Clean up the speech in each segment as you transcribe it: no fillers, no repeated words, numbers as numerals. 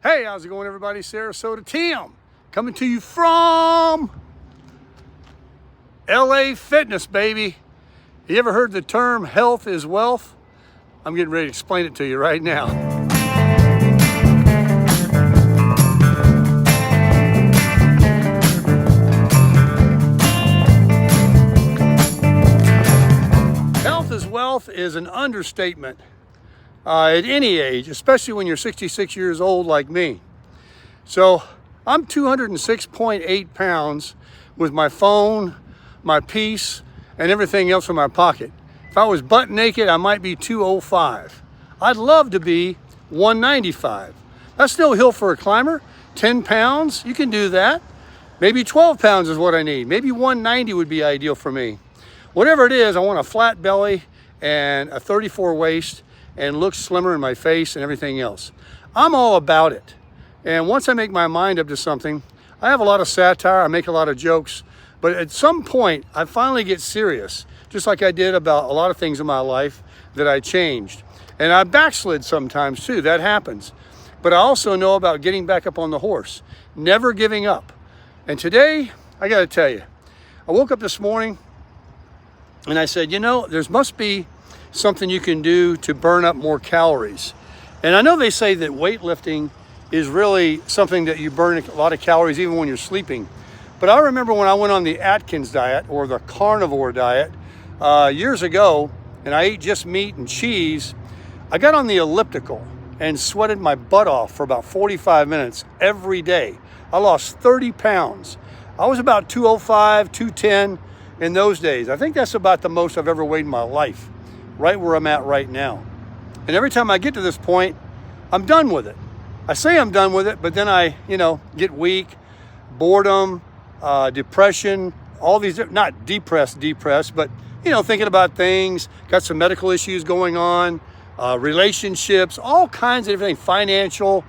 Hey, how's it going, everybody? Sarasota Tim coming to you from LA Fitness, baby. You ever heard the term health is wealth? I'm getting ready to explain it to you right now. Health is wealth is an understatement. At any age, especially when you're 66 years old like me. So I'm 206.8 pounds with my phone, my piece, and everything else in my pocket. If I was butt naked, I might be 205. I'd love to be 195. That's no hill for a climber. 10 pounds, you can do that. Maybe 12 pounds is what I need. Maybe 190 would be ideal for me. Whatever it is, I want a flat belly and a 34 waist and look slimmer in my face and everything else. I'm all about it. And once I make my mind up to something, I have a lot of satire, I make a lot of jokes, but at some point I finally get serious, just like I did about a lot of things in my life that I changed. And I backslid sometimes too, that happens. But I also know about getting back up on the horse, never giving up. And today, I gotta tell you, I woke up this morning and I said, you know, there must be something you can do to burn up more calories. And I know they say that weightlifting is really something that you burn a lot of calories even when you're sleeping. But I remember when I went on the Atkins diet or the carnivore diet years ago, and I ate just meat and cheese, I got on the elliptical and sweated my butt off for about 45 minutes every day. I lost 30 pounds. I was about 205, 210 in those days. I think that's about the most I've ever weighed in my life. Right where I'm at right now. And every time I get to this point, I'm done with it. I say I'm done with it, but then I, get weak, boredom, depression, all these, not depressed, but, thinking about things, got some medical issues going on, relationships, all kinds of different things, financial,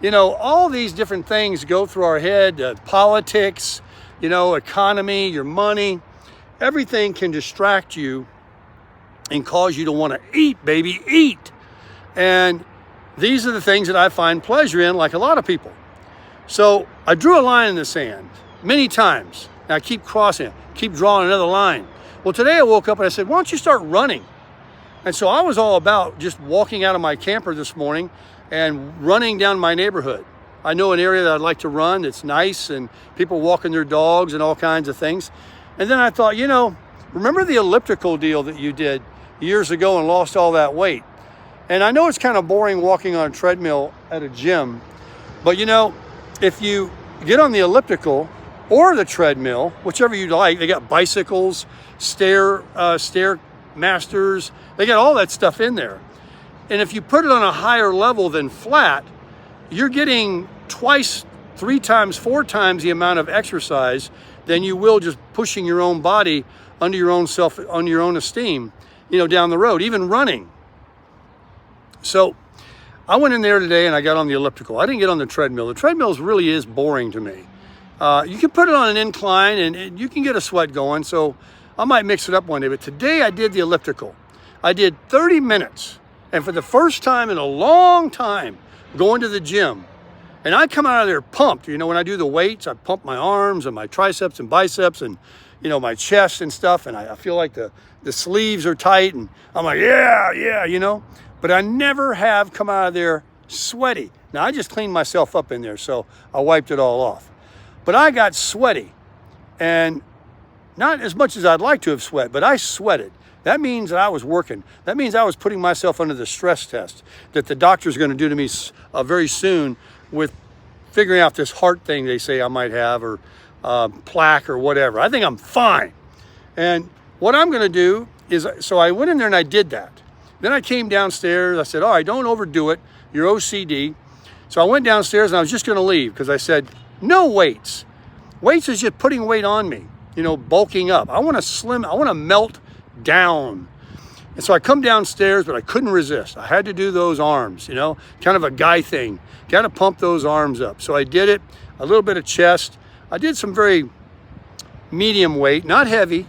all these different things go through our head, politics, economy, your money, everything can distract you and cause you to want to eat, baby, eat. And these are the things that I find pleasure in, like a lot of people. So I drew a line in the sand many times. And I keep crossing it, keep drawing another line. Well, today I woke up and I said, why don't you start running? And so I was all about just walking out of my camper this morning and running down my neighborhood. I know an area that I'd like to run that's nice and people walking their dogs and all kinds of things. And then I thought, remember the elliptical deal that you did years ago and lost all that weight? And I know it's kind of boring walking on a treadmill at a gym, but if you get on the elliptical or the treadmill, whichever you like, they got bicycles, stair masters, they got all that stuff in there. And if you put it on a higher level than flat, you're getting twice, 3 times, 4 times the amount of exercise than you will just pushing your own body under your own esteem, down the road, even running. So I went in there today and I got on the elliptical. I didn't get on the treadmill. The treadmill really is boring to me. You can put it on an incline and you can get a sweat going. So I might mix it up one day, but today I did the elliptical. I did 30 minutes. And for the first time in a long time, going to the gym, and I come out of there pumped. When I do the weights, I pump my arms and my triceps and biceps and, my chest and stuff. And I feel like the sleeves are tight and I'm like, yeah. But I never have come out of there sweaty. Now I just cleaned myself up in there, so I wiped it all off. But I got sweaty, and not as much as I'd like to have sweat, but I sweated. That means that I was working. That means I was putting myself under the stress test that the doctor's going to do to me very soon with figuring out this heart thing they say I might have, or plaque or whatever. I think I'm fine. And what I'm going to do is, so I went in there and I did that. Then I came downstairs. I said, all right, don't overdo it. You're OCD. So I went downstairs and I was just going to leave because I said, no weights. Weights is just putting weight on me, bulking up. I want to slim. I want to melt down. And so I come downstairs, but I couldn't resist. I had to do those arms, kind of a guy thing. Got to pump those arms up. So I did it, a little bit of chest. I did some very medium weight, not heavy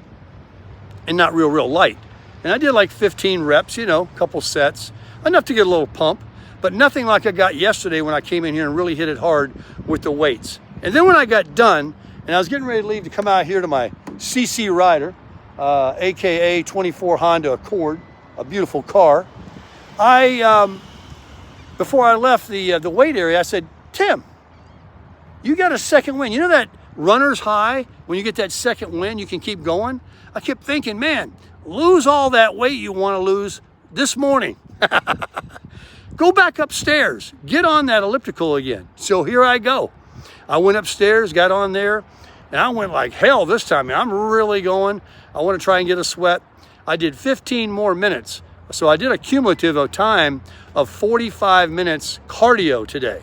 and not real light. And I did like 15 reps, a couple sets, enough to get a little pump. but nothing like I got yesterday when I came in here and really hit it hard with the weights. And then when I got done, and I was getting ready to leave to come out here to my CC Rider, AKA 24 Honda Accord, a beautiful car, before I left the weight area, I said, Tim, you got a second wind. You know that runner's high, when you get that second wind, you can keep going? I kept thinking, man, lose all that weight you want to lose this morning. Go back upstairs, get on that elliptical again. So here I go. I went upstairs, got on there, and I went like hell this time. Man, I'm really going. I want to try and get a sweat. I did 15 more minutes. So I did a cumulative of time of 45 minutes cardio today.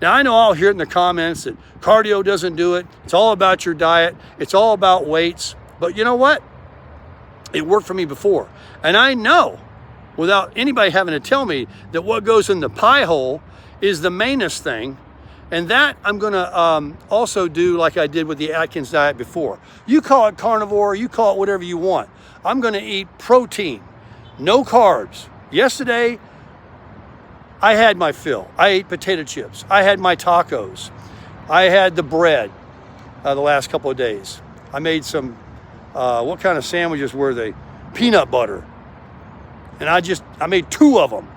Now I know I'll hear it in the comments that cardio doesn't do it. It's all about your diet. It's all about weights. But you know what? It worked for me before. And I know, without anybody having to tell me, that what goes in the pie hole is the mainest thing. And that I'm gonna also do like I did with the Atkins diet before. You call it carnivore, you call it whatever you want. I'm gonna eat protein, no carbs. Yesterday, I had my fill. I ate potato chips. I had my tacos. I had the bread the last couple of days. I made some, what kind of sandwiches were they? Peanut butter. And I made 2 of them.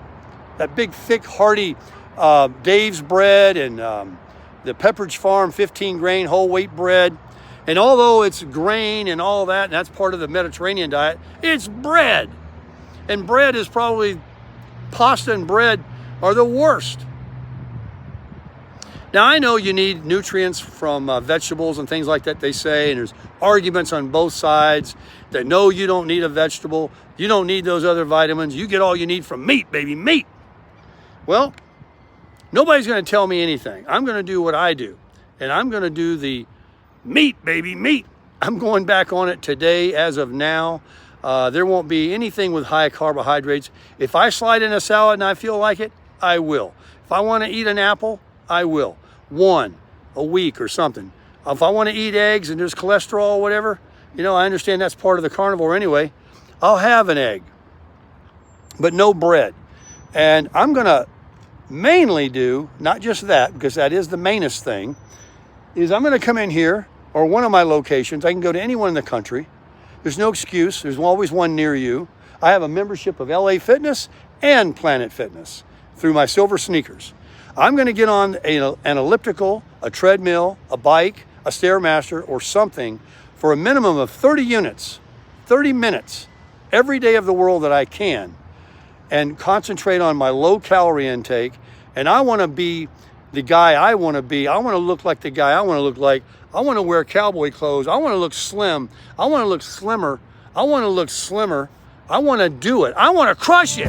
That big, thick, hearty Dave's bread and the Pepperidge Farm 15 grain whole wheat bread. And although it's grain and all that, and that's part of the Mediterranean diet, it's bread. And bread is probably, pasta and bread are the worst. Now I know you need nutrients from vegetables and things like that, they say, and there's arguments on both sides that no, you don't need a vegetable, you don't need those other vitamins, you get all you need from meat, baby, meat. Well, nobody's gonna tell me anything. I'm gonna do what I do, and I'm gonna do the meat, baby, meat. I'm going back on it today as of now. There won't be anything with high carbohydrates. If I slide in a salad and I feel like it, I will. If I want to eat an apple, I will. 1 a week or something. If I want to eat eggs and there's cholesterol or whatever, you know, I understand that's part of the carnivore anyway, I'll have an egg, but no bread. And I'm going to mainly do, not just that, because that is the mainest thing, is I'm going to come in here, or one of my locations. I can go to anyone in the country. There's no excuse. There's always one near you. I have a membership of LA Fitness and Planet Fitness through my silver sneakers. I'm going to get on an elliptical, a treadmill, a bike, a Stairmaster, or something for a minimum of 30 units, 30 minutes, every day of the world that I can, and concentrate on my low calorie intake. And I want to be the guy I want to be. I want to look like the guy I want to look like. I want to wear cowboy clothes. I want to look slim. I want to look slimmer. I want to look slimmer. I want to do it. I want to crush it.